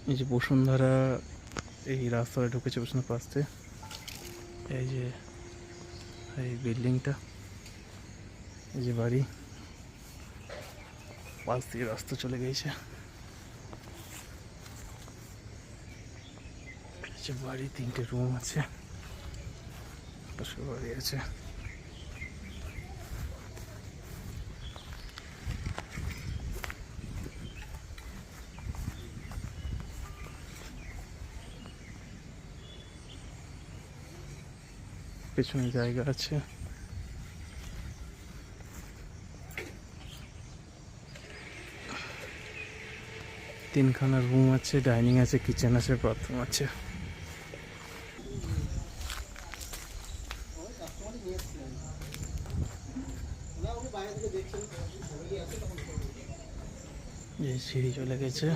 এই যে বসুন্ধরা এই রাস্তাটা ঢুকেছে বসুন্ধরা পাশ থেকে। এই যে এই বিল্ডিংটা, এই যে বাড়ি, পাশ দিয়ে রাস্তা চলে গেছে। এই যে বাড়ি, 3টে রুম আছে, পাশে বাড়ি আছে। পেছনে জায়গা আছে। 3খানা রুম আছে, ডাইনিং আছে, কিচেন আছে, বাথরুম আছে। এই সিঁড়ি চলে গেছে।